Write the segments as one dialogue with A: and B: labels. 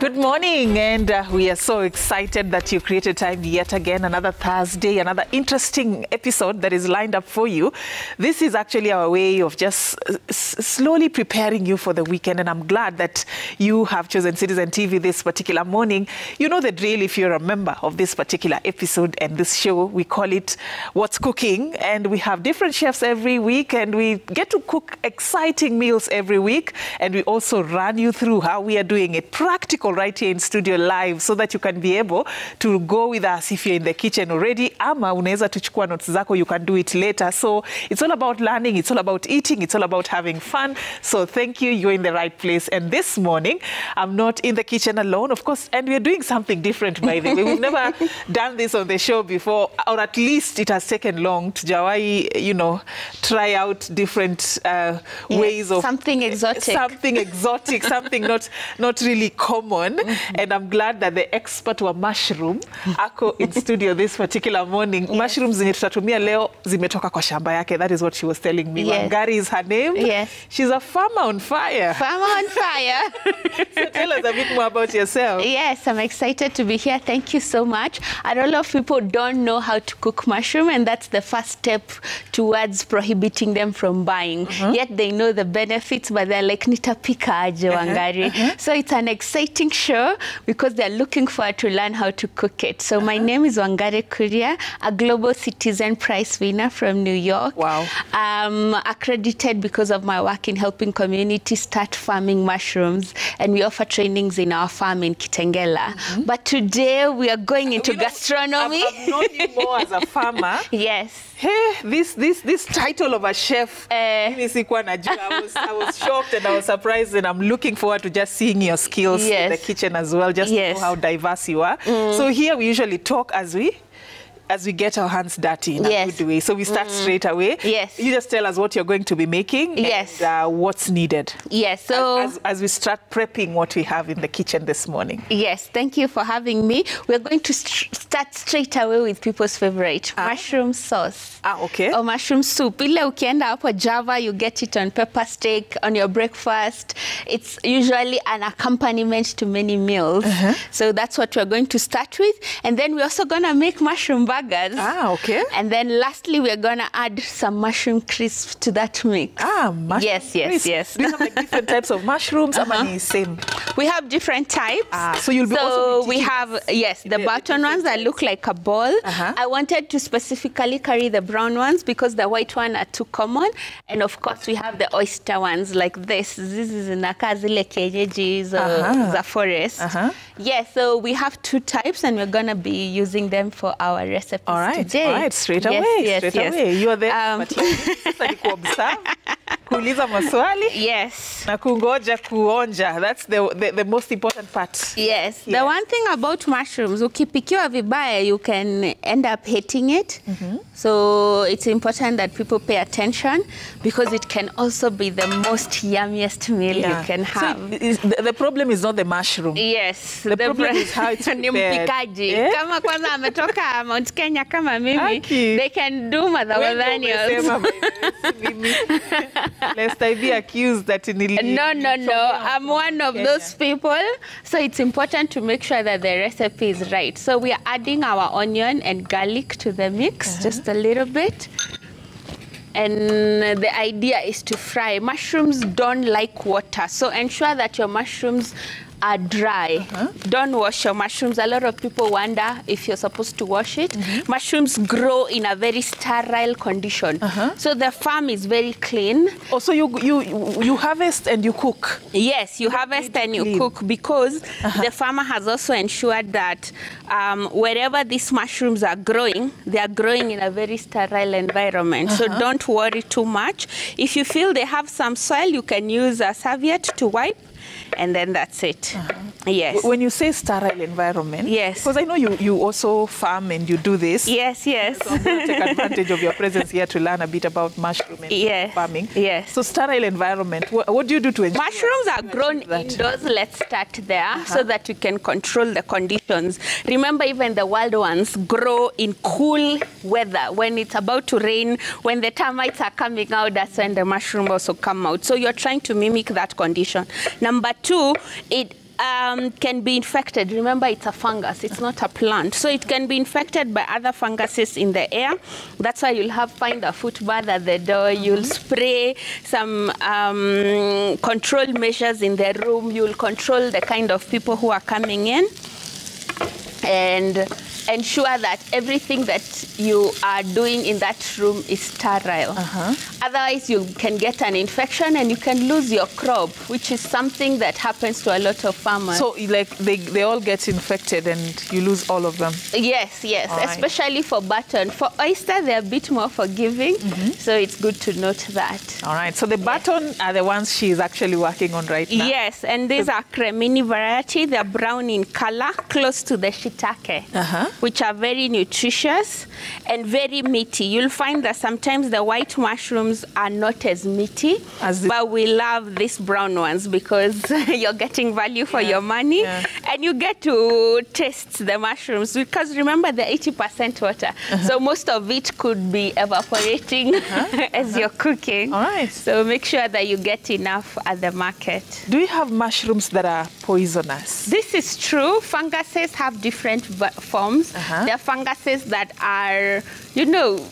A: Good morning, and we are so excited that you created time yet again, another Thursday, another interesting episode that is lined up for you. This is actually our way of just slowly preparing you for the weekend, and I'm glad that you have chosen Citizen TV this particular morning. You know the drill if you're a member of this particular episode and this show. We call it What's Cooking, and we have different chefs every week, and we get to cook exciting meals every week, and we also run you through how we are doing it practical right here in studio live, so that you can be able to go with us if you're in the kitchen already, ama unaweza tuchukua notes zako, you can do it later. So it's all about learning, it's all about eating, it's all about having fun. So thank you, you're in the right place. And this morning, I'm not in the kitchen alone, of course, and we're doing something different, by the way. We've never done this on the show before, or at least it has taken long to Jawai, try out different ways of...
B: Something exotic.
A: Something exotic, something not really common. And I'm glad that the expert wa mushroom ako in studio this particular morning. Yes. Mushrooms zenye tutatumia leo zimetoka kwa shamba yake. That is what she was telling me. Yes. Wangari is her name.
B: Yes.
A: She's a farmer on fire.
B: Farmer on fire.
A: So tell us a bit more about yourself.
B: Yes, I'm excited to be here. Thank you so much. A lot of people don't know how to cook mushroom, and that's the first step towards prohibiting them from buying. Yet they know the benefits, but they're like, nitapika aje Wangari. So it's an exciting show because they're looking forward to learn how to cook it. So my name is Wangari Kuria, a Global Citizen Prize winner from New York.
A: Wow.
B: Accredited because of my work in helping communities start farming mushrooms, and we offer trainings in our farm in Kitengela. But today we are going into gastronomy.
A: I've known you more as a farmer.
B: Yes.
A: Hey, this title of a chef, I was shocked and I was surprised, and I'm looking forward to just seeing your skills in the kitchen as well, just to know how diverse you are. So here we usually talk as we get our hands dirty in a good way. So we start straight away.
B: Yes.
A: You just tell us what you're going to be making and what's needed.
B: Yes. So
A: as we start prepping what we have in the kitchen this morning.
B: Yes. Thank you for having me. We're going to start straight away with people's favorite, mushroom sauce.
A: Okay.
B: Or mushroom soup. Ile ukienda hapo Java, you get it on pepper steak, on your breakfast. It's usually an accompaniment to many meals. So that's what we're going to start with. And then we're also going to make mushroom burgers.
A: Okay.
B: And then lastly, we're going to add some mushroom crisps to that mix.
A: Mushroom crisps.
B: Yes.
A: Do you have like different types of mushrooms? Same.
B: We have different types.
A: So you'll be also
B: we have, the button ones that look like a ball. I wanted to specifically carry the brown ones because the white one are too common. And of course, we have the oyster ones like this. This is naka zile kienyeji za forest. Yes, so we have two types, and we're going to be using them for our recipes today.
A: All right, straight away. You are there. Kuuliza maswali.
B: Yes.
A: Na kungoja kuonja. That's the most important part.
B: Yes. The one thing about mushrooms, ukipikiwa vibaya, you can end up hating it. So it's important that people pay attention because it can also be the most yummiest meal you can have.
A: So the problem is not the mushroom.
B: Yes.
A: The problem is how it's prepared.
B: Mpikaji. Kama kwanza ametoka Mount Kenya kama mimi, they can do madhawadhanios.
A: Lest I be accused that
B: No. I'm one of those people. So it's important to make sure that the recipe is right. So we are adding our onion and garlic to the mix, just a little bit. And the idea is to fry. Mushrooms don't like water, so ensure that your mushrooms are dry. Don't wash your mushrooms. A lot of people wonder if you're supposed to wash it. Mushrooms grow in a very sterile condition. So the farm is very clean.
A: Oh, so you harvest and you cook?
B: Yes, you harvest and you cook because the farmer has also ensured that wherever these mushrooms are growing, they are growing in a very sterile environment. So don't worry too much. If you feel they have some soil, you can use a serviette to wipe. And then that's it. Yes.
A: When you say sterile environment,
B: yes,
A: because I know you also farm and you do this.
B: Yes.
A: So I'm going to take advantage of your presence here to learn a bit about mushroom and farming.
B: Yes.
A: So sterile environment, what do you do to ensure?
B: Mushrooms are grown indoors. Let's start there so that you can control the conditions. Remember, even the wild ones grow in cool weather. When it's about to rain, when the termites are coming out, that's when the mushroom also come out. So you're trying to mimic that condition. Number two, can be infected. Remember, it's a fungus. It's not a plant. So it can be infected by other funguses in the air. That's why you'll find a footbath at the door. You'll spray some control measures in the room. You'll control the kind of people who are coming in. And ensure that everything that you are doing in that room is sterile. Otherwise, you can get an infection and you can lose your crop, which is something that happens to a lot of farmers.
A: So, like, they all get infected and you lose all of them?
B: Yes, yes,
A: all
B: especially right. For button. For oyster, they're a bit more forgiving, so it's good to note that.
A: All right, so the button are the ones she's actually working on right now?
B: Yes, and these are cremini variety. They're brown in color, close to the shiitake. Which are very nutritious and very meaty. You'll find that sometimes the white mushrooms are not as meaty, but we love these brown ones because you're getting value for your money, and you get to taste the mushrooms because remember they're 80% water, so most of it could be evaporating as you're cooking.
A: All right.
B: So make sure that you get enough at the market.
A: Do you have mushrooms that are poisonous?
B: This is true. Funguses have different forms. There are funguses that are, you know,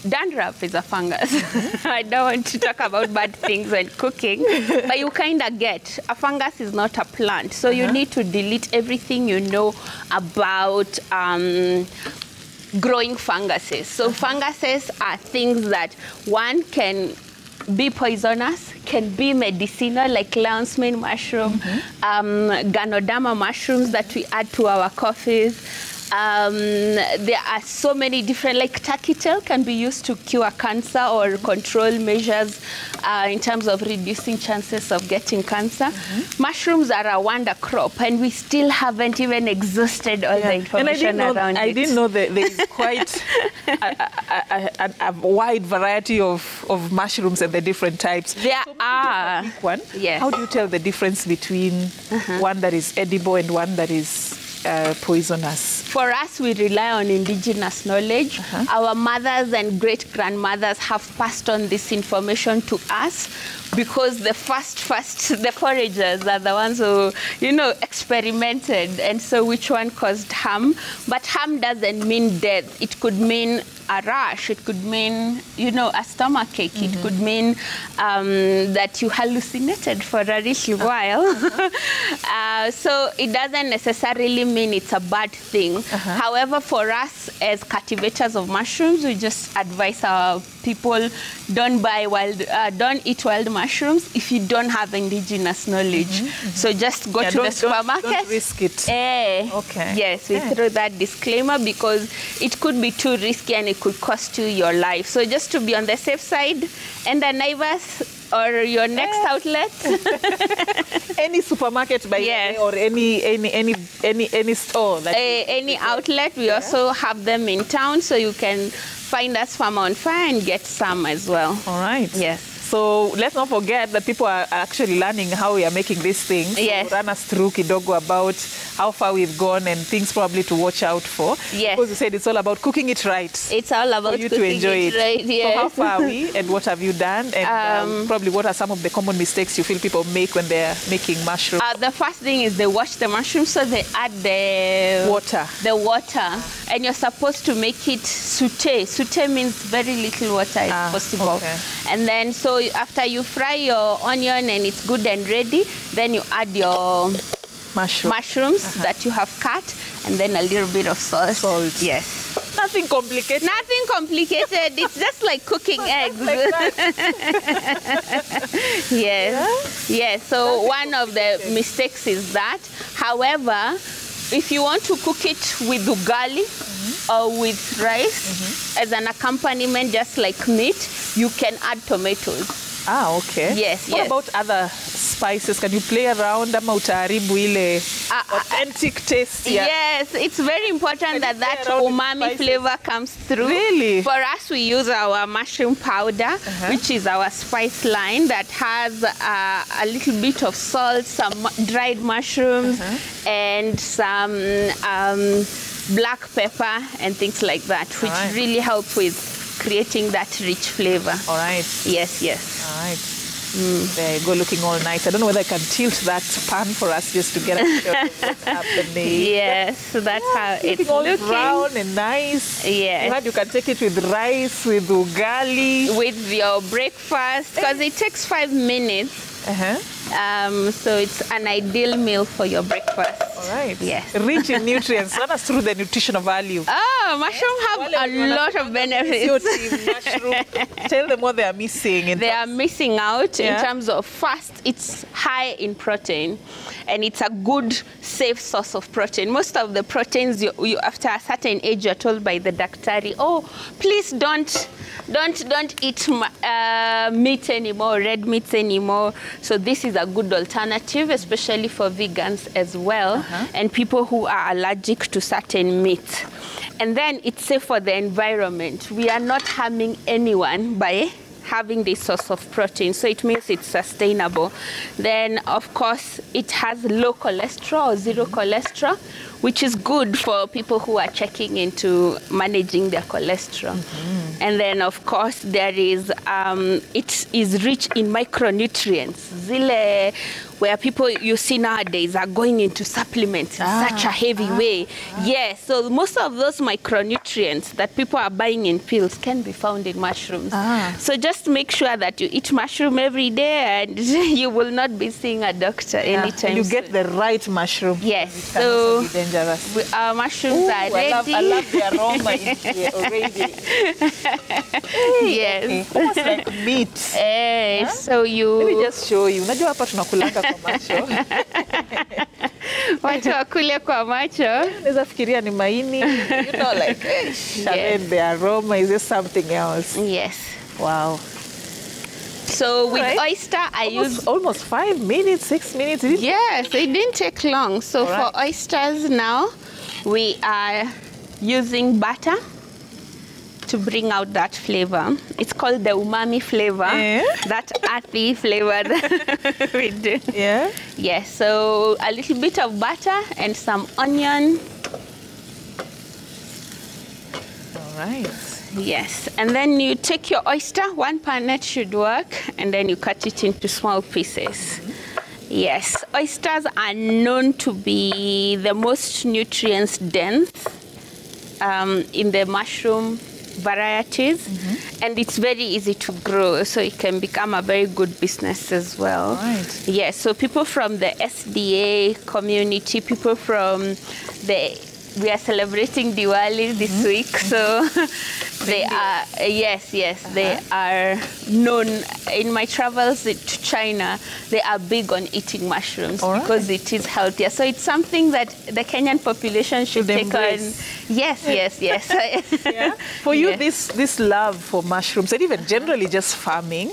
B: dandruff is a fungus. I don't want to talk about bad things when cooking, but you kind of get, a fungus is not a plant. So you need to delete everything you know about growing funguses. So funguses are things that, one, can be poisonous, can be medicinal, like lion's mane mushroom, Ganoderma mushrooms that we add to our coffees. There are so many different, like turkey tail can be used to cure cancer or control measures in terms of reducing chances of getting cancer. Mushrooms are a wonder crop, and we still haven't even exhausted all the information around it.
A: I didn't know that there is quite a wide variety of mushrooms and the different types.
B: There are.
A: One. Yes. How do you tell the difference between one that is edible and one that is poisonous?
B: For us, we rely on indigenous knowledge. Our mothers and great-grandmothers have passed on this information to us because the the foragers are the ones who, you know, experimented. And so which one caused harm? But harm doesn't mean death. It could mean a rash. It could mean, you know, a stomach ache. It could mean that you hallucinated for a little while. So it doesn't necessarily mean it's a bad thing. However, for us as cultivators of mushrooms, we just advise our people, don't eat wild mushrooms if you don't have indigenous knowledge. So just go to the supermarket.
A: Don't risk it.
B: Okay. Yes, we throw that disclaimer because it could be too risky and it could cost you your life. So just to be on the safe side, and the Naivas or your next outlet.
A: Any supermarket by or any store.
B: Any outlet. We also have them in town, so you can find us Farm on Fire and get some as well.
A: All right.
B: Yes.
A: So let's not forget that people are actually learning how we are making these things.
B: Yes.
A: So run us through kidogo about how far we've gone and things probably to watch out for.
B: Yes.
A: Because you said it's all about cooking it right.
B: It's all about
A: for you
B: cooking
A: to enjoy it
B: right. Yes.
A: So how far are we and what have you done? And probably what are some of the common mistakes you feel people make when they're making mushrooms?
B: The first thing is they wash the mushrooms, so they add the water. And you're supposed to make it sauté. Sauté means very little water if possible.
A: Okay.
B: And then so after you fry your onion and it's good and ready, then you add your mushrooms that you have cut, and then a little bit of salt. Yes.
A: Nothing complicated.
B: Nothing complicated. It's just like cooking eggs. Yes. Yes. So one of the mistakes is that. However, if you want to cook it with ugali or with rice as an accompaniment, just like meat, you can add tomatoes.
A: Ah, okay.
B: Yes,
A: What about other spices? Can you play around ama utaharibu ile authentic taste?
B: Yes, it's very important that umami flavor comes through.
A: Really?
B: For us, we use our mushroom powder, which is our spice line that has a little bit of salt, some dried mushrooms, and some black pepper and things like that, which really help with creating that rich flavor.
A: All right.
B: Yes, yes.
A: All right. There you go, looking all nice. I don't know whether I can tilt that pan for us just to get a shot of what's happening.
B: Yes, so that's how it's
A: all
B: looking.
A: Brown and nice.
B: Yes.
A: You can take it with rice, with ugali.
B: With your breakfast, because it takes 5 minutes. So it's an ideal meal for your breakfast.
A: All right.
B: Yes.
A: Rich in nutrients. Run us through the nutritional value.
B: Mushroom have a lot of benefits.
A: Mushroom. Tell them what they are missing.
B: They are missing out in terms of first, it's high in protein, and it's a good, safe source of protein. Most of the proteins, you after a certain age, you're told by the daktari, oh, please don't eat meat anymore, red meats anymore. So this is a good alternative, especially for vegans as well, and people who are allergic to certain meats. And then it's safe for the environment. We are not harming anyone by having this source of protein, so it means it's sustainable. Then, of course, it has low cholesterol or zero cholesterol, which is good for people who are checking into managing their cholesterol. And then, of course, there is it is rich in micronutrients. Zile, where people you see nowadays are going into supplements in such a heavy way. Yes, so most of those micronutrients that people are buying in pills can be found in mushrooms. So just make sure that you eat mushroom every day, and you will not be seeing a doctor anytime
A: You
B: soon.
A: get the right mushroom.
B: Yes,
A: so be dangerous.
B: Our mushrooms are ready.
A: I love the aroma in here already.
B: Yes.
A: Almost like meat.
B: So you...
A: Let me just show you. Unajua hapa tunakulanga kwa macho.
B: Watu wakule kwa macho.
A: Unaweza fikiria ni maini. You know, like, Sharon, the aroma is just something else.
B: Yes.
A: Wow.
B: So with oyster, I use
A: almost 5 minutes, 6 minutes.
B: Yes, it didn't take long. So for oysters now, we are using butter to bring out that flavor. It's called the umami flavor, that earthy flavor that we do.
A: Yeah?
B: Yes, so a little bit of butter and some onion.
A: All right.
B: Yes, and then you take your oyster, 1 per net should work, and then you cut it into small pieces. Yes, oysters are known to be the most nutrients dense in the mushroom varieties, and it's very easy to grow, so it can become a very good business as well.
A: Right.
B: Yes, so people from the SDA community, people from we are celebrating Diwali this week, so they are, they are known. In my travels to China, they are big on eating mushrooms because it is healthier. So it's something that the Kenyan population should take on. Yes.
A: Yeah. For you, this love for mushrooms, and even generally just farming,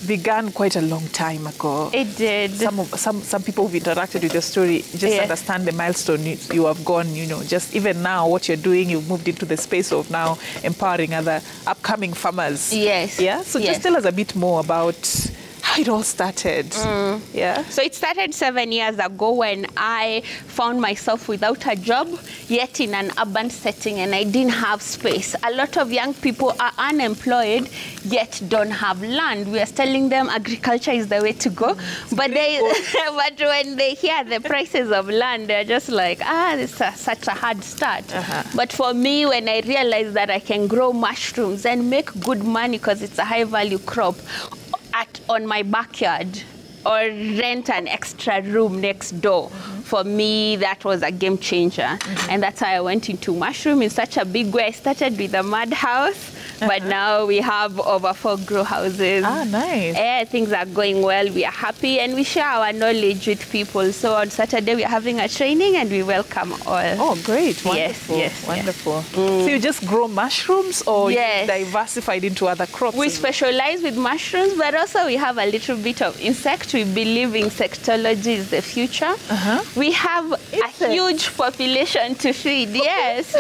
A: began quite a long time ago.
B: It did.
A: Some people who've interacted with your story just understand the milestone you have gone, just even now what you're doing, you've moved into the space of now empowering other upcoming farmers.
B: Yes.
A: Yeah? So just tell us a bit more about how it all started. Yeah.
B: So it started 7 years ago when I found myself without a job, yet in an urban setting, and I didn't have space. A lot of young people are unemployed, yet don't have land. We are telling them agriculture is the way to go, but but when they hear the prices of land, they're just like, this is such a hard start. But for me, when I realized that I can grow mushrooms and make good money because it's a high-value crop, on my backyard, or rent an extra room next door. For me, that was a game changer. And that's how I went into mushroom in such a big way. I started with a mud house, but now we have over 4 grow houses.
A: Nice.
B: Things are going well. We are happy, and we share our knowledge with people. So on Saturday, we are having a training, and we welcome all.
A: Oh, great. Wonderful.
B: Yes.
A: Wonderful. So you just grow mushrooms, or you diversified into other crops?
B: We specialize with mushrooms, but also we have a little bit of insect. We believe insectology is the future. We have a huge population to feed, yes.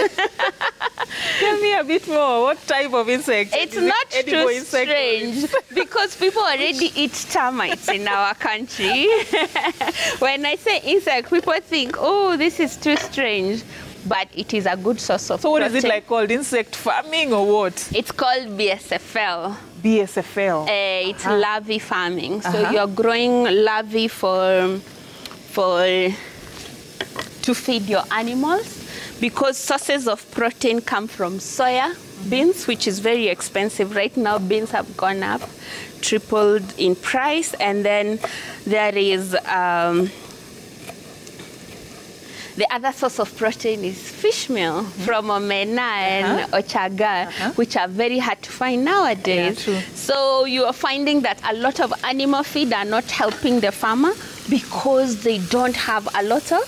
A: Tell me a bit more. What type of insect?
B: It's not too strange because people already eat termites in our country. When I say insect, people think, oh, this is too strange. But it is a good source of protein.
A: So what is it like called? Insect farming or what?
B: It's called BSFL.
A: BSFL.
B: It's larvae farming. So you're growing larvae to feed your animals, because sources of protein come from soya beans, which is very expensive. Right now, beans have gone up, tripled in price. And then there is the other source of protein is fish meal from omena and ochaga, which are very hard to find nowadays.
A: Yeah,
B: so you are finding that a lot of animal feed are not helping the farmer because they don't have a lot of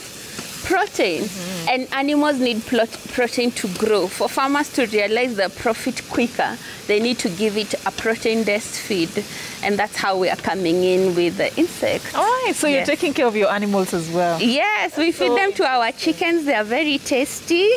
B: protein. And animals need protein to grow. For farmers to realize the profit quicker, they need to give it a protein-based feed. And that's how we are coming in with the insects.
A: All right, so you're taking care of your animals as well.
B: Yes, we feed them to our chickens. They are very tasty.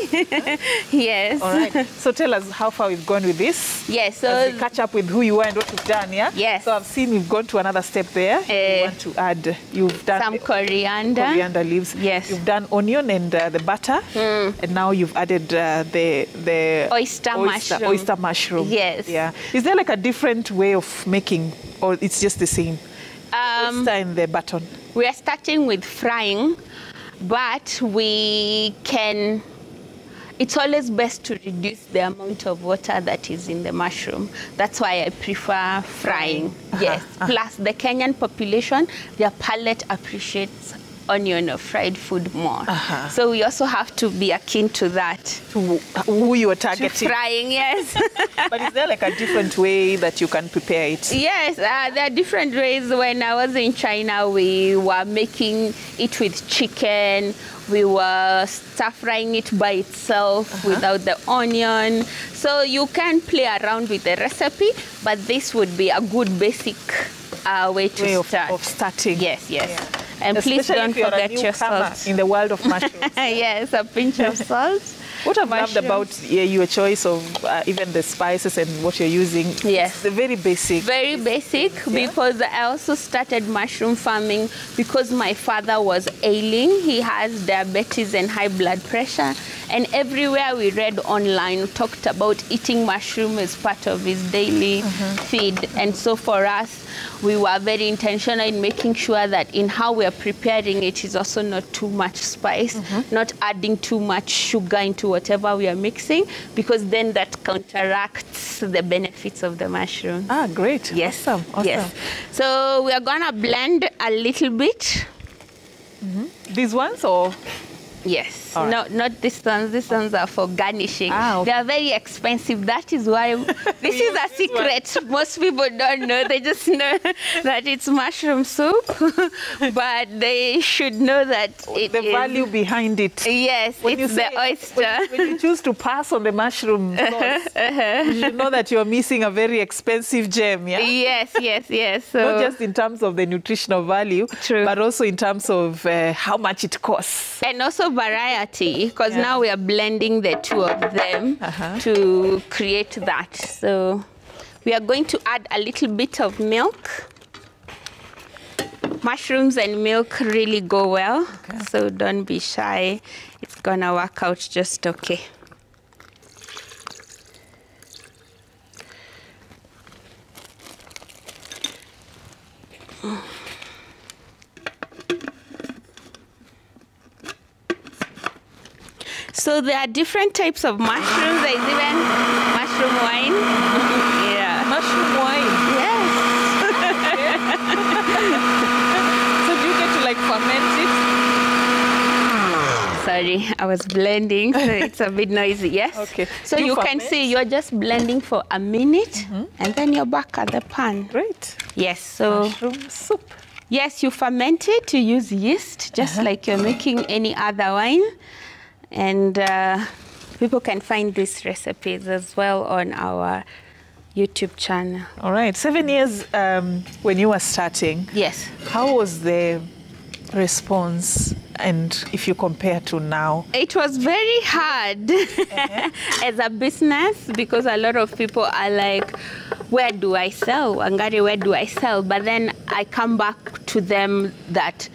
B: Yes.
A: All right, so tell us how far we've gone with this.
B: Yes, so
A: as we catch up with who you are and what you've done, yeah?
B: Yes.
A: So I've seen we've gone to another step there. You want to add, you've done
B: some coriander
A: leaves.
B: Yes.
A: You've done onion and the butter. And now you've added the
B: oyster mushroom.
A: Oyster mushroom.
B: Yes.
A: Yeah. Is there like a different way of making, or it's just the same? Oyster and the button.
B: We are starting with frying, but we can. It's always best to reduce the amount of water that is in the mushroom. That's why I prefer frying. Yes. Plus, the Kenyan population, their palate appreciates onion or fried food more. So we also have to be akin to that.
A: To who you are targeting.
B: To frying, yes.
A: But is there like a different way that you can prepare it?
B: Yes, there are different ways. When I was in China, we were making it with chicken. We were stir-frying it by itself without the onion. So you can play around with the recipe, but this would be a good basic way to start.
A: Of starting.
B: Yes, yes.
A: Yeah.
B: And please don't forget your salt.
A: In the world of mushrooms.
B: Yes, a pinch of salt.
A: What I've loved about your choice of even the spices and what you're using,
B: yes,
A: it's very basic.
B: Very basic, because I also started mushroom farming because my father was ailing. He has diabetes and high blood pressure. And everywhere we read online talked about eating mushroom as part of his daily feed. And so for us, we were very intentional in making sure that in how we are preparing it is also not too much spice, not adding too much sugar into whatever we are mixing, because then that counteracts the benefits of the mushroom.
A: Ah, great.
B: Yes.
A: Awesome. Awesome.
B: Yes. So we are going to blend a little bit.
A: These ones or?
B: Yes.
A: Right.
B: No, not these ones. These ones are for garnishing. Okay. They are very expensive. That is why this is a secret. Most people don't know. They just know that it's mushroom soup, but they should know that
A: the value behind it.
B: Yes, when it's the oyster.
A: When you choose to pass on the mushroom sauce, you should know that you're missing a very expensive gem. Yeah.
B: Yes, yes, yes. So
A: not just in terms of the nutritional value, but also in terms of how much it costs.
B: And also variety, because now we are blending the two of them to create that. So we are going to add a little bit of milk. Mushrooms and milk really go well, so don't be shy. It's gonna work out just okay. So there are different types of mushrooms. There is even mushroom wine. Yeah.
A: Mushroom wine?
B: Yes.
A: So do you get to like ferment it?
B: Sorry, I was blending, so it's a bit noisy. Yes.
A: Okay.
B: So you can see you're just blending for a minute, and then you're back at the pan.
A: Great.
B: Yes. So
A: mushroom soup.
B: Yes, you ferment it to use yeast, just like you're making any other wine. And people can find these recipes as well on our YouTube channel.
A: All right. 7 years when you were starting.
B: Yes.
A: How was the response? And if you compare to now?
B: It was very hard as a business, because a lot of people are like, where do I sell? Wangari, where do I sell? But then I come back to them that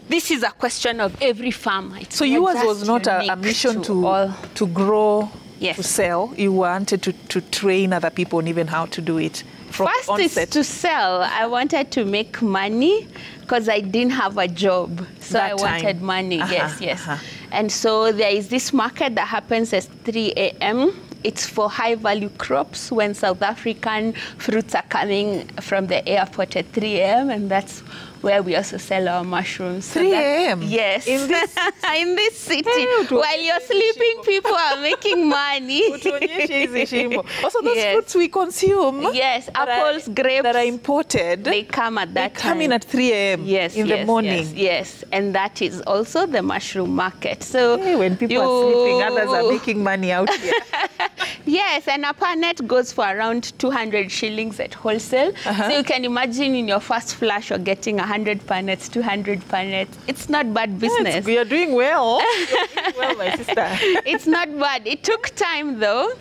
B: this is a question of every farmer.
A: So yours was not a mission to grow
B: Yes.
A: to sell. You wanted to train other people on even how to do it from
B: First
A: onset.
B: is to sell. I wanted to make money because I didn't have a job. So
A: That
B: I wanted
A: time.
B: money, yes.
A: Uh-huh.
B: And so there is this market that happens at 3 a.m. It's for high-value crops when South African fruits are coming from the airport at 3 a.m. And that's where we also sell our mushrooms.
A: 3 a.m.?
B: Yes.
A: In this
B: in this city.
A: Hey,
B: While you're sleeping, people are making money.
A: Also, those fruits we consume.
B: Yes, apples, grapes.
A: That are imported.
B: They come at that
A: They
B: time.
A: come in at 3 a.m. in the morning.
B: Yes, and that is also the mushroom market. So
A: hey, when people are sleeping, others are making money out here.
B: Yes, and a punnet goes for around 200 shillings at wholesale. So you can imagine in your first flash you're getting 100 punnets, 200 punnets. It's not bad business.
A: We are doing well. You're doing well, my sister.
B: It's not bad. It took time though.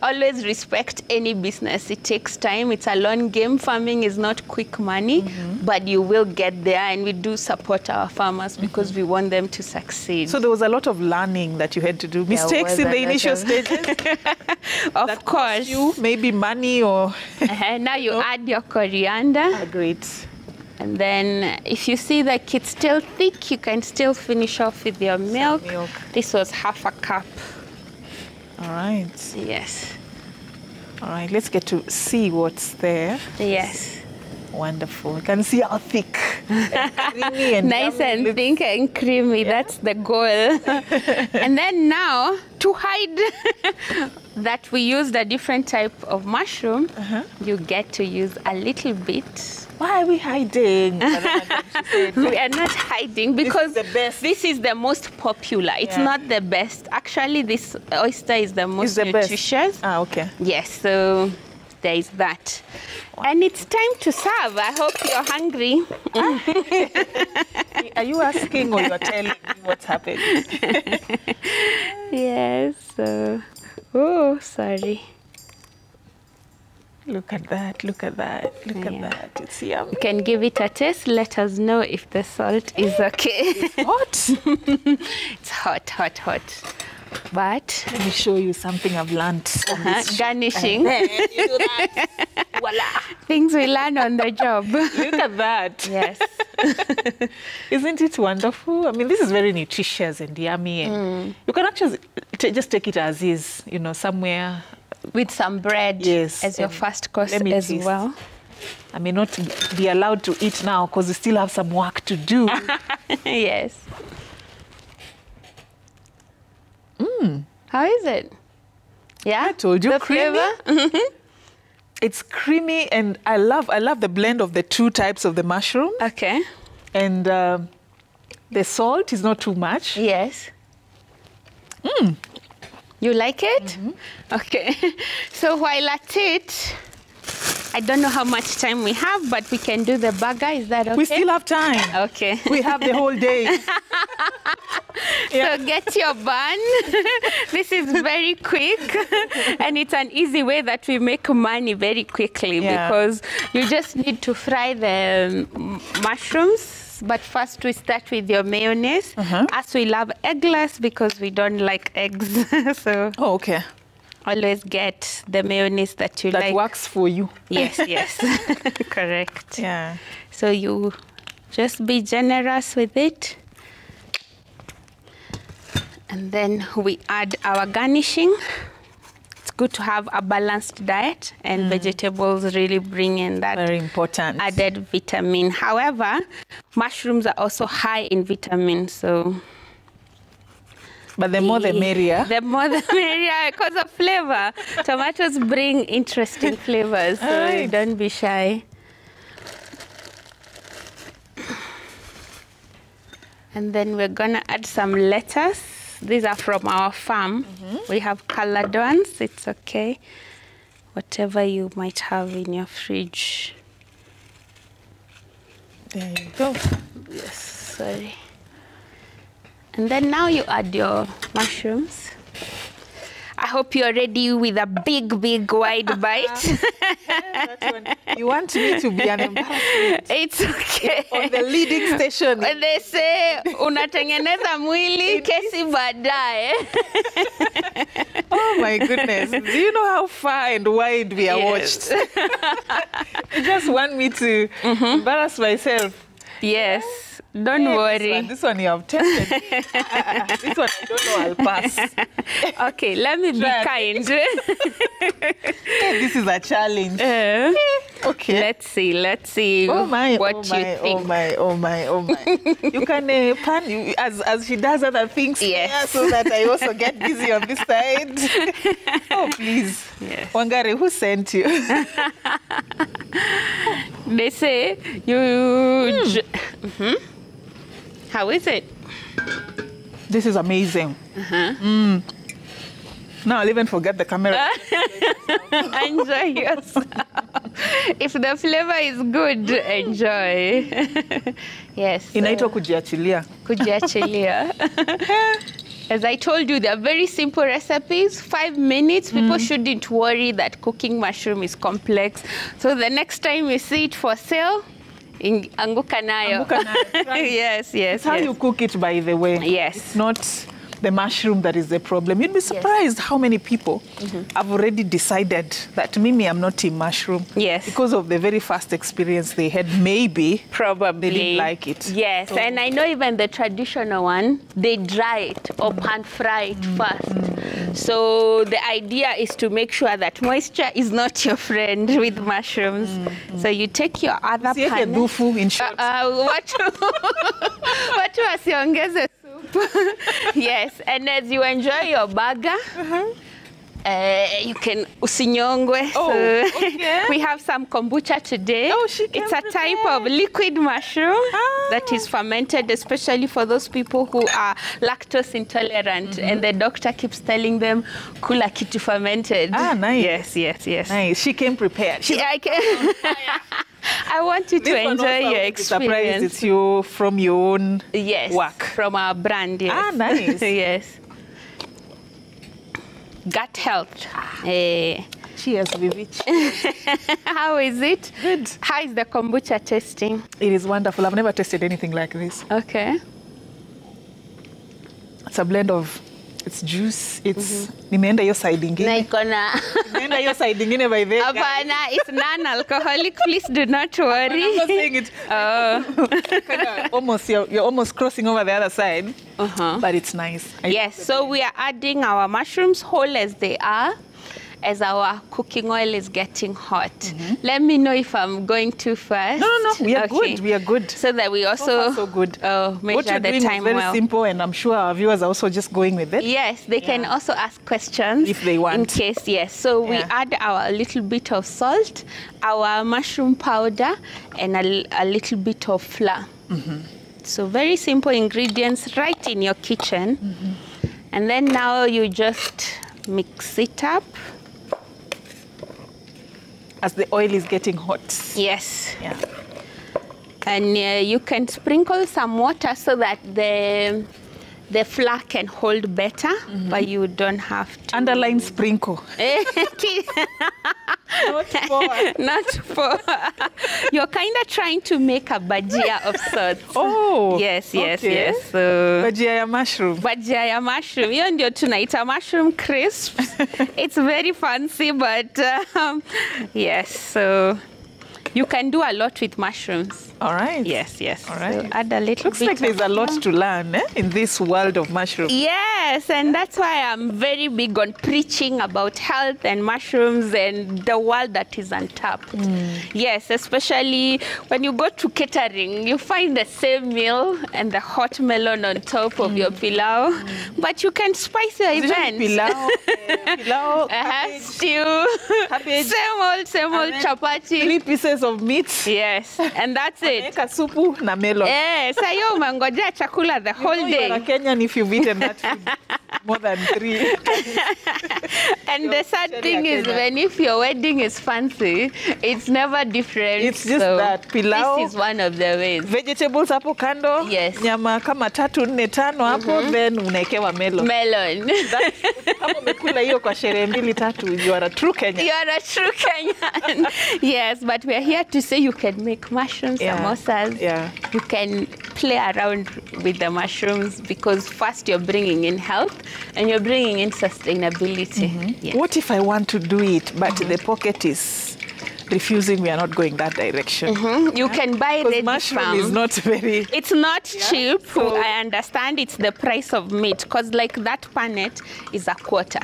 B: Always respect any business. It takes time. It's a long game. Farming is not quick money, but you will get there, and we do support our farmers because we want them to succeed.
A: So there was a lot of learning that you had to do. Mistakes in the initial stages?
B: Of course.
A: You, maybe money or...
B: Now you add your coriander.
A: Great.
B: And then if you see that it's still thick, you can still finish off with your milk. This was half a cup.
A: All right.
B: Yes.
A: All right, let's get to see what's there.
B: Yes.
A: Wonderful. You can see how thick and creamy and
B: nice and thick and creamy. Yeah. That's the goal. And then now, to hide that we used a different type of mushroom, you get to use a little bit.
A: Why are we hiding?
B: We are not hiding because this is the most popular. It's not the best. Actually, this oyster is the most nutritious.
A: Ah, okay.
B: Yes, so there is that. And it's time to serve. I hope you're hungry.
A: Are you asking or you're telling me what's happening?
B: Yes. Oh, sorry.
A: Look at that, look at that, look at that. It's yummy.
B: You can give it a taste. Let us know if the salt is okay.
A: It's hot.
B: It's hot, hot, hot. But
A: let me show you something I've learned.
B: Garnishing.
A: You do that. Voila.
B: Things we learn on the job.
A: Look at that.
B: Yes.
A: Isn't it wonderful? I mean, this is very nutritious and yummy. And you can actually just take it as is, you know, somewhere.
B: With some bread as your first course as well.
A: I may not be allowed to eat now because we still have some work to do.
B: Yes. How is it? Yeah,
A: I told you,
B: the
A: creamy.
B: flavor.
A: It's creamy, and I love the blend of the two types of the mushroom.
B: Okay.
A: And the salt is not too much.
B: Yes. You like it? Okay. So while at it, I don't know how much time we have, but we can do the burger. Is that okay?
A: We still have time.
B: Okay.
A: We have the whole day.
B: So get your bun. This is very quick, and it's an easy way that we make money very quickly because you just need to fry the mushrooms. But first we start with your mayonnaise. As we love eggless because we don't like eggs. So
A: okay.
B: Always get the mayonnaise that you like.
A: That works for you.
B: Yes, yes. Correct.
A: Yeah.
B: So you just be generous with it. And then we add our garnishing. It's good to have a balanced diet, and vegetables really bring in that
A: very important
B: added vitamin. However, mushrooms are also high in vitamins, so.
A: But the more the merrier.
B: The more the merrier because of flavor. Tomatoes bring interesting flavors, so don't be shy. And then we're gonna add some lettuce. These are from our farm. We have colored ones. It's okay. Whatever you might have in your fridge.
A: There you go.
B: Yes, sorry. And then now you add your mushrooms. I hope you're ready with a big, big, wide bite.
A: You want me to be an embarrassment?
B: It's okay.
A: On the leading station.
B: When they say, unatengeneza mwili, kesi baadaye.
A: Oh my goodness. Do you know how far and wide we are watched? You just want me to embarrass myself.
B: Yes. Don't worry.
A: This one you have tested. This one I don't know, I'll pass.
B: Okay, let me be kind.
A: This is a challenge. Okay.
B: Let's see what you think.
A: Oh my. You can pan as she does other things.
B: Yes.
A: So that I also get busy on this side. Oh, please.
B: Yes.
A: Wangari, who sent you?
B: They say you... How is it?
A: This is amazing. Now I'll even forget the camera.
B: Enjoy yourself. If the flavor is good, enjoy. Yes.
A: Inaitwa kujiachilia.
B: Kujiachilia. As I told you, they're very simple recipes. 5 minutes. People shouldn't worry that cooking mushroom is complex. So the next time you see it for sale, anguka nayo. Yes.
A: It's how you cook it, by the way.
B: Yes.
A: It's not the mushroom that is the problem. You'd be surprised how many people have already decided that Mimi, I'm not team mushroom.
B: Yes.
A: Because of the very first experience they had, maybe.
B: Probably.
A: They didn't like it.
B: Yes, so. And I know even the traditional one, they dry it or pan fry it first. So the idea is to make sure that moisture is not your friend with mushrooms. So you take your other pan.
A: Dufu in short.
B: Watu wasiongeze soup. Yes, and as you enjoy your burger, you can usinyongwe.
A: Oh, okay.
B: We have some kombucha today.
A: Oh, she can
B: It's a type of liquid mushroom that is fermented, especially for those people who are lactose intolerant. And the doctor keeps telling them, kula kitu fermented.
A: Ah, nice.
B: Yes.
A: Nice. She came prepared.
B: I want you to enjoy your experience.
A: It's you from your own work.
B: From our brand, yes.
A: Ah, nice.
B: Yes. Gut health.
A: Cheers, Vivi.
B: How is it?
A: Good.
B: How is the kombucha tasting?
A: It is wonderful. I've never tasted anything like this.
B: Okay.
A: It's a blend of, it's juice, it's, nimeenda hiyo side ingine.
B: Na iko na.
A: Nimeenda hiyo side ingine by the way.
B: Apana, it's non-alcoholic. Please do not worry.
A: I'm not saying it. Almost, you're almost crossing over the other side. But it's nice.
B: Yes, so we are adding our mushrooms whole as they are, as our cooking oil is getting hot. Let me know if I'm going too fast.
A: No. We are good. We are good.
B: So that we also
A: so far, so good.
B: Measure
A: what you're
B: the
A: doing
B: time
A: is very
B: well.
A: simple, and I'm sure our viewers are also just going with it.
B: Yes, they can also ask questions
A: if they want.
B: In case, yes. So we add our little bit of salt, our mushroom powder, and a little bit of flour. So very simple ingredients right in your kitchen. And then now you just mix it up.
A: As the oil is getting hot.
B: Yes.
A: Yeah.
B: And you can sprinkle some water so that the flour can hold better, but you don't have to.
A: Underline sprinkle.
B: Not for. You're kind of trying to make a bhajia of sorts.
A: Oh.
B: Yes.
A: Okay.
B: So,
A: Bhajia ya mushroom.
B: Bhajia ya mushroom. Hiyo ndio tunaita mushroom crisps. It's very fancy, but yes. So you can do a lot with mushrooms.
A: All right.
B: Yes.
A: All right.
B: So add a little
A: Looks
B: bit.
A: like there's a lot to learn in this world of mushrooms.
B: Yes, and that's why I'm very big on preaching about health and mushrooms and the world that is untapped. Yes, especially when you go to catering, you find the same meal and the hot melon on top of your pilau, but you can spice your event.
A: Pilau,
B: stew,
A: cabbage,
B: same old chapati.
A: 3 pieces of meat.
B: Yes, and that's it.
A: Supu na melon.
B: Yes, sasa hiyo umengojea chakula the whole day.
A: You're a Kenyan if you've eaten that food. more than 3.
B: And the sad thing is, when if your wedding is fancy, it's never different.
A: It's just that pilau.
B: This is one of the ways.
A: Vegetables hapo kando.
B: Yes.
A: Nyama kama 3, 4, 5 hapo, then unaekewa melon.
B: Melon.
A: Kama umekula hiyo kwa sherehe 2, 3, you are a true Kenyan.
B: You are a true Kenyan. Yes, but we are here to say you can make mushroom samosas.
A: Yeah.
B: You can play around with the mushrooms because first you're bringing in health and you're bringing in sustainability. Yes.
A: What if I want to do it, but the pocket is refusing? We are not going that direction.
B: You can buy ready
A: mushroom
B: farm.
A: is not very...
B: It's not cheap.
A: So,
B: I understand it's the price of meat because like that panet is a quarter,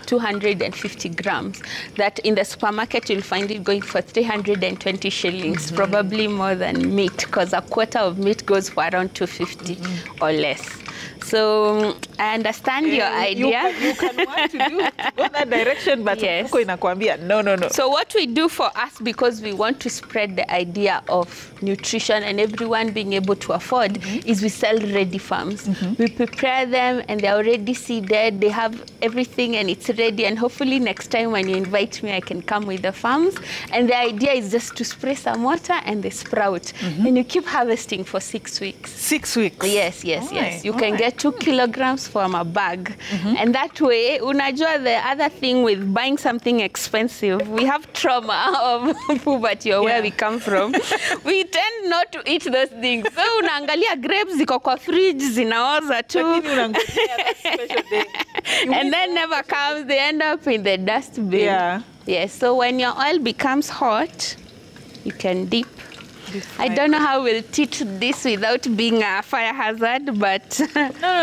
B: 250 grams. That in the supermarket you'll find it going for 320 shillings, probably more than meat because a quarter of meat goes for around 250 or less. So I understand your idea.
A: You can want to go that direction, but mfuko inakwambia no.
B: So what we do for us, because we want to spread the idea of nutrition and everyone being able to afford, is we sell ready farms. We prepare them and they're already seeded. They have everything and it's ready. And hopefully next time when you invite me, I can come with the farms. And the idea is just to spray some water and they sprout. And you keep harvesting for 6 weeks.
A: 6 weeks?
B: Yes. You can get 2 kilograms from a bag. And that way, unajua, the other thing with buying something expensive, we have trauma of poverty or where we come from. We tend not to eat those things. So unaangalia grapes ziko kwa fridge zinaoza tu. And then never comes, they end up in the dustbin. Yes, so when your oil becomes hot, you can dip. I don't know how we'll teach this without being a fire hazard, but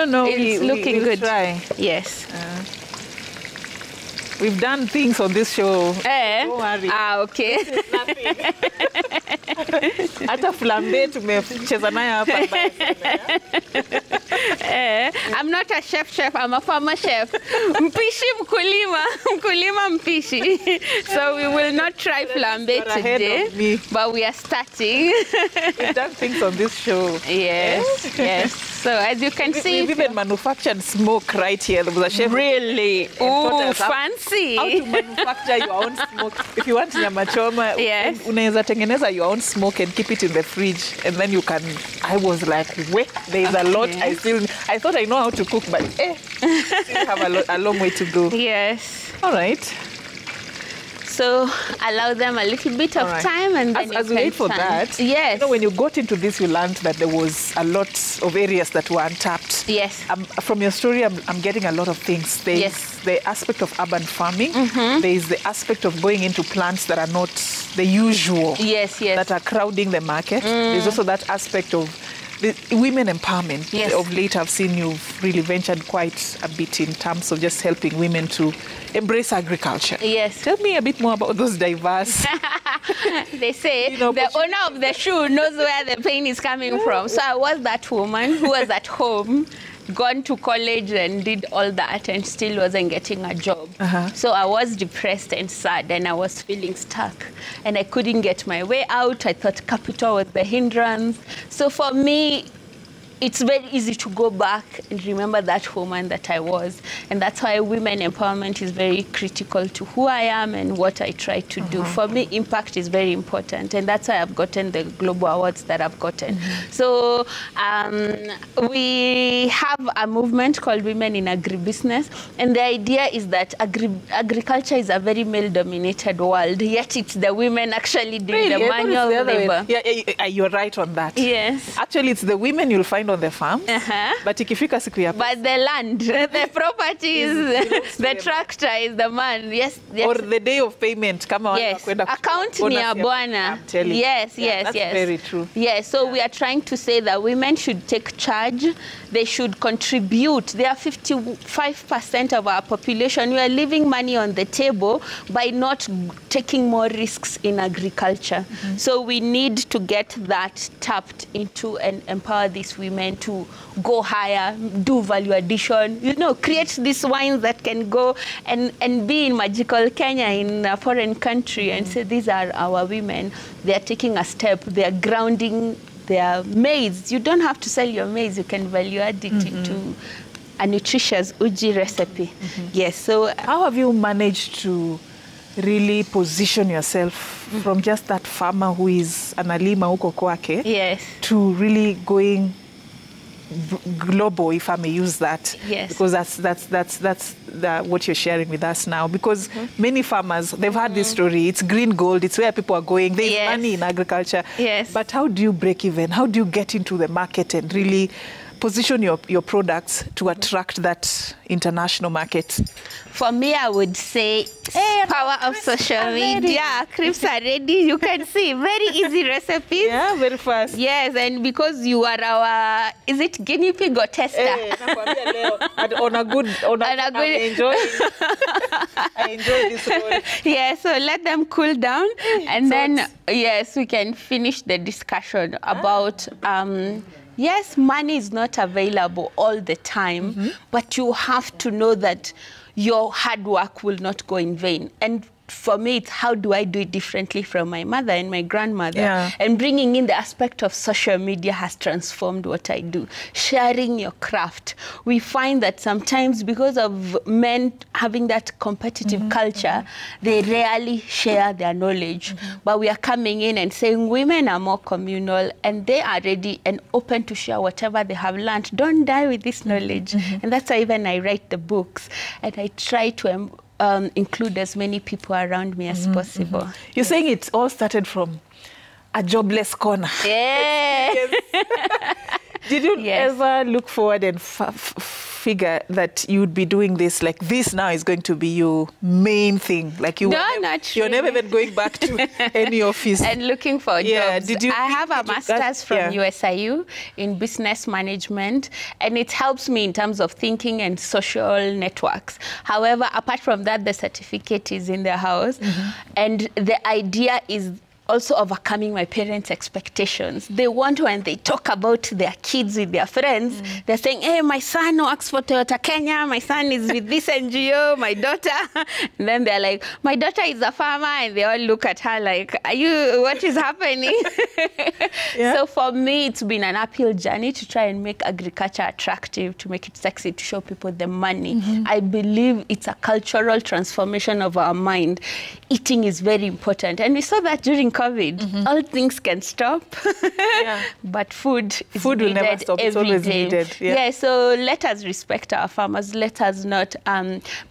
A: no,
B: it's looking good.
A: Try.
B: Yes.
A: We've done things on this show. Don't worry.
B: Okay.
A: Hata flambe tumecheza nayo hapa.
B: I'm not a chef, I'm a farmer chef. Mpishi mkulima mpishi. So we will not try flambe today, but we are starting.
A: We've done things on this show.
B: Yes. So as you can see,
A: we've even manufactured smoke right here. There was a chef.
B: Really? Oh, fancy.
A: How to manufacture your own smoke. If you want nyama choma, unaweza tengeneza your own smoke and keep it in the fridge, and then you can. I was like, wait, there is a lot. I thought I know how to cook, but still have a long way to go.
B: Yes.
A: All right.
B: So allow them a little bit of time, and then
A: as we wait for that,
B: yes.
A: You know, when you got into this, you learned that there was a lot of areas that were untapped.
B: Yes.
A: From your story, I'm getting a lot of things. There's the aspect of urban farming. There is the aspect of going into plants that are not the usual.
B: Yes.
A: That are crowding the market. There's also that aspect of the women empowerment. Of late, I've seen you've really ventured quite a bit in terms of just helping women to embrace agriculture.
B: Yes.
A: Tell me a bit more about those diverse.
B: They say the owner of the shoe knows where the pain is coming from. So I was that woman who was at home, gone to college and did all that and still wasn't getting a job. So I was depressed and sad and I was feeling stuck and I couldn't get my way out. I thought capital was the hindrance. So for me, it's very easy to go back and remember that woman that I was. And that's why women empowerment is very critical to who I am and what I try to do. For me, impact is very important. And that's why I've gotten the global awards that I've gotten. So we have a movement called Women in Agribusiness. And the idea is that agriculture is a very male-dominated world, yet it's the women actually doing the manual labor.
A: Yeah, you're right on that.
B: Yes.
A: Actually, it's the women you'll find on the farms, but ikifika siku ya
B: but the land, the properties, the tractor is the man. Yes.
A: Or the day of payment, kama
B: account ni ya bwana. Yes.
A: That's very true.
B: Yes, so we are trying to say that women should take charge. They should contribute. They are 55% of our population. We are leaving money on the table by not taking more risks in agriculture. So we need to get that tapped into and empower these women to go higher, do value addition, create these wines that can go and be in magical Kenya, in a foreign country, and say, these are our women. They are taking a step. They are grounding their maize. You don't have to sell your maize. You can value add it into a nutritious uji recipe. Yes, so
A: how have you managed to really position yourself from just that farmer who is analima huko kwake
B: yes,
A: to really going global, if I may use that?
B: Yes.
A: Because that's what you're sharing with us now. Because many farmers, they've had this story. It's green gold. It's where people are going. There's
B: Yes.
A: money in agriculture.
B: Yes.
A: But how do you break even? How do you get into the market and really position your products to attract that international market?
B: for me, I would say power of social media. Crepes are ready. You can see very easy recipes.
A: Yeah, very fast.
B: Yes, and because you are our, is it guinea pig or tester?
A: Nakwambia leo, on a good, I enjoy this role.
B: Yeah, so let them cool down, and then yes, we can finish the discussion about. Yes, money is not available all the time, but you have to know that your hard work will not go in vain. And for me, it's how do I do it differently from my mother and my grandmother?
A: Yeah.
B: And bringing in the aspect of social media has transformed what I do. Sharing your craft. We find that sometimes because of men having that competitive culture, they rarely share their knowledge. But we are coming in and saying women are more communal and they are ready and open to share whatever they have learned. Don't die with this knowledge. And that's why even I write the books and I try to include as many people around me as possible.
A: You're saying it all started from a jobless corner.
B: Yeah.
A: Did you ever look forward and figure that you'd be doing this, like this now is going to be your main thing? Like you're never even going back to any office.
B: And looking for jobs.
A: Did you?
B: I have a master's from USIU in business management, and it helps me in terms of thinking and social networks. However, apart from that, the certificate is in the house, and the idea is also overcoming my parents' expectations. They want when they talk about their kids with their friends, they're saying, hey, my son works for Toyota Kenya, my son is with this NGO, my daughter. And then they're like, my daughter is a farmer, and they all look at her like, what is happening? So for me, it's been an uphill journey to try and make agriculture attractive, to make it sexy, to show people the money. I believe it's a cultural transformation of our mind. Eating is very important. And we saw that during COVID. All things can stop, but food will never stop. It's always needed. Yeah, so let us respect our farmers. Let us not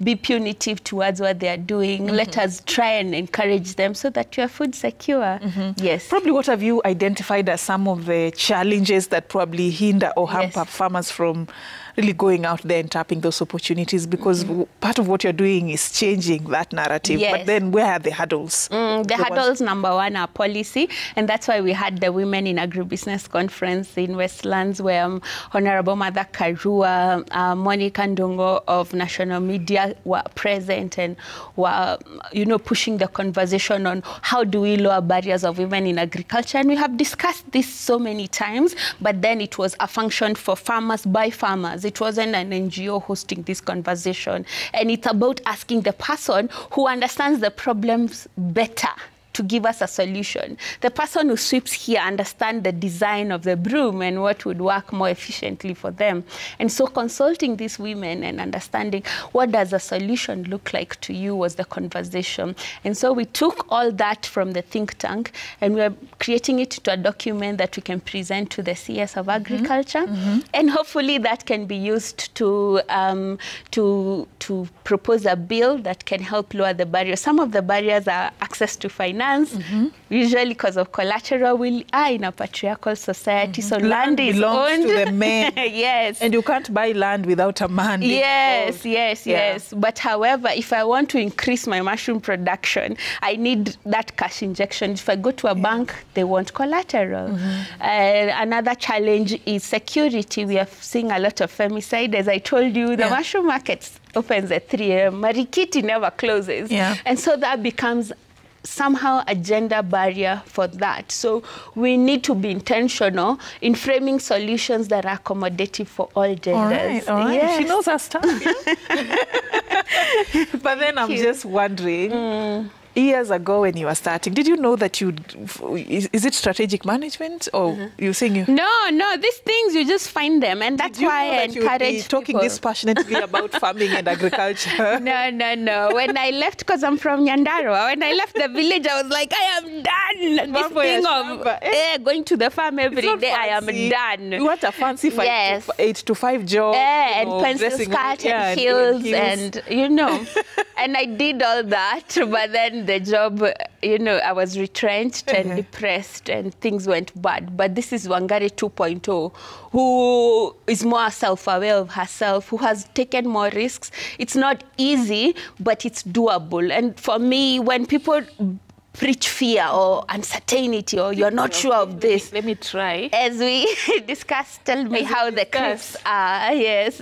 B: be punitive towards what they are doing. Let us try and encourage them so that you are food secure. Yes.
A: Probably what have you identified as some of the challenges that probably hinder or hamper farmers from really going out there and tapping those opportunities? Because part of what you're doing is changing that narrative. But then where are the hurdles?
B: The hurdles, number one, are policy. And that's why we had the Women in Agribusiness Conference in Westlands, where Honorable Mother Karua, Monica Ndongo of National Media were present and were, pushing the conversation on how do we lower barriers of women in agriculture. And we have discussed this so many times, but then it was a function for farmers by farmers. It wasn't an NGO hosting this conversation. And it's about asking the person who understands the problems better to give us a solution. The person who sweeps here understands the design of the broom and what would work more efficiently for them. And so consulting these women and understanding what does a solution look like to you was the conversation. And so we took all that from the think tank and we're creating it to a document that we can present to the CS of Agriculture. And hopefully that can be used to propose a bill that can help lower the barriers. Some of the barriers are access to finance. Usually because of collateral, we are in a patriarchal society, so land is
A: belongs
B: owned
A: to the men.
B: Yes.
A: And you can't buy land without a man.
B: Yes. But however, if I want to increase my mushroom production, I need that cash injection. If I go to a bank, they want collateral. Another challenge is security. We are seeing a lot of femicide. As I told you, the mushroom market opens at 3 a.m. Marikiti never closes. And so that becomes somehow a gender barrier for that. So we need to be intentional in framing solutions that are accommodative for all genders.
A: All right. Yes. She knows her stuff. But then I'm just wondering, years ago when you were starting, did you know that is it strategic management or you saying you?
B: No, these things you just find them, and that's why I encourage
A: talking
B: people.
A: this passionately about farming and agriculture.
B: No. When I left, because I'm from Nyandarua, when I left the village, I was like, I am done. This thing of going to the farm every day, I am done.
A: You want a fancy 8 to 5 job,
B: and pencil skirt and heels, and and I did all that, but then the job, I was retrenched and depressed, and things went bad. But this is Wangari 2.0, who is more self-aware of herself, who has taken more risks. It's not easy, but it's doable. And for me, when people preach fear or uncertainty or you're not sure of this,
A: let me try.
B: As we discussed, tell me how the clips are. Yes.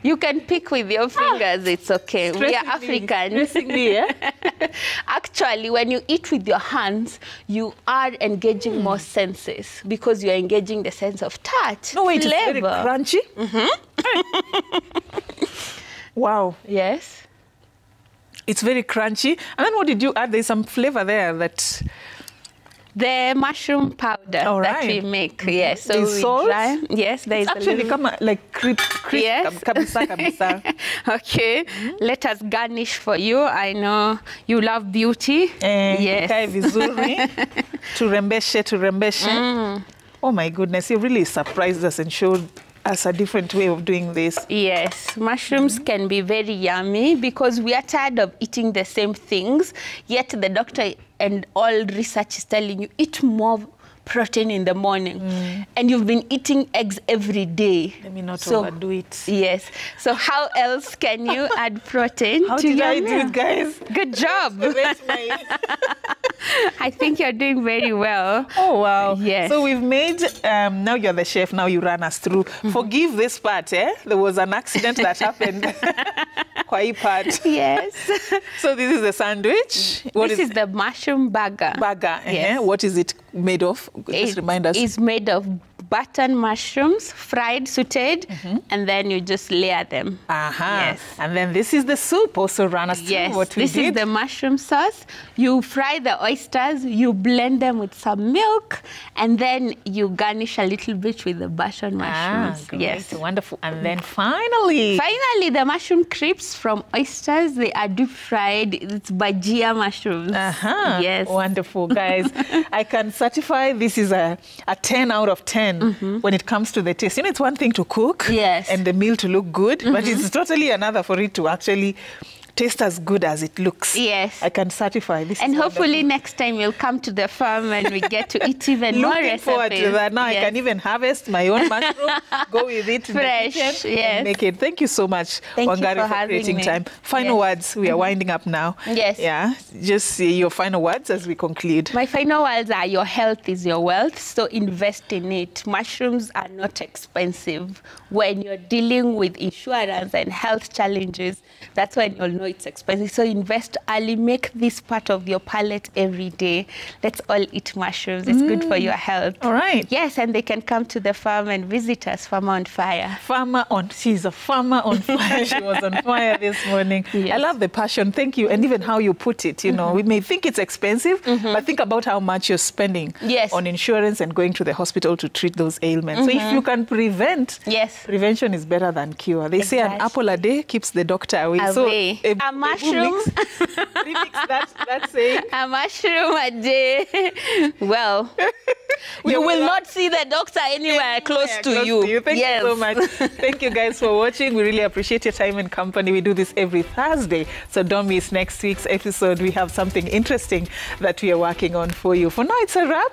B: You can pick with your fingers, it's okay. We are Africans. Actually, when you eat with your hands, you are engaging more senses because you're engaging the sense of touch.
A: No, wait, it's very crunchy. Wow.
B: Yes.
A: It's very crunchy. And then what did you add? There's some flavor there that...
B: The mushroom powder that we make, yes. So
A: there's salt?
B: Yes, there is
A: actually like crisp.
B: Yes.
A: Kabisa.
B: Okay, let us garnish for you. I know you love beauty. Yes.
A: Kae vizuri. Turembeshe. Oh my goodness, you really surprised us and showed us a different way of doing this.
B: Yes, mushrooms can be very yummy because we are tired of eating the same things, yet the doctor and all research is telling you eat more protein in the morning, and you've been eating eggs every day.
A: Let me not overdo it.
B: Yes. So how else can you add protein
A: how
B: to
A: did
B: your
A: I
B: meal?
A: do it, guys?
B: Good job. I think you're doing very well.
A: Oh, wow.
B: Yes.
A: So we've made, now you're the chef, now you run us through. Forgive this part, eh? There was an accident that happened. Quite part.
B: Yes.
A: So this is the sandwich.
B: This is the mushroom burger.
A: Yes. What is it made of? Just remind us.
B: It's made of button mushrooms, fried, sauteed, and then you just layer them. Yes.
A: And then this is the soup. Also run us through what we did.
B: This is the mushroom sauce. You fry the oysters, you blend them with some milk, and then you garnish a little bit with the button mushrooms.
A: Great.
B: Yes.
A: Wonderful. And then finally,
B: the mushroom crisps from oysters. They are deep fried. It's bajia mushrooms. Yes.
A: Wonderful, guys. I can certify this is a 10 out of 10 when it comes to the taste. It's one thing to cook and the meal to look good, but it's totally another for it to actually taste as good as it looks.
B: Yes.
A: I can certify this.
B: And hopefully next time you'll come to the farm and we get to eat even more recipes.
A: Looking forward to that. Now I can even harvest my own mushroom, go with it
B: fresh,
A: in the kitchen and make it. Thank you so much, Wangari, for creating time. Final words. We are winding up now.
B: Yes.
A: Yeah. Just your final words as we conclude.
B: My final words are your health is your wealth, so invest in it. Mushrooms are not expensive. When you're dealing with insurance and health challenges, that's when you'll know it's expensive. So invest early. Make this part of your palate every day. Let's all eat mushrooms. It's good for your health.
A: All right.
B: Yes, and they can come to the farm and visit us, Farmer on Fire.
A: She's a farmer on fire. She was on fire this morning. Yes. I love the passion. Thank you. And even how you put it, we may think it's expensive, but think about how much you're spending on insurance and going to the hospital to treat those ailments. So if you can prevent, prevention is better than cure. They say an apple a day keeps the doctor away. So
B: a mushroom.
A: Remix that saying.
B: A mushroom a day. Well, you will not see the doctor anywhere close to you.
A: Thank you so much. Thank you guys for watching. We really appreciate your time and company. We do this every Thursday, so don't miss next week's episode. We have something interesting that we are working on for you. For now, it's a wrap.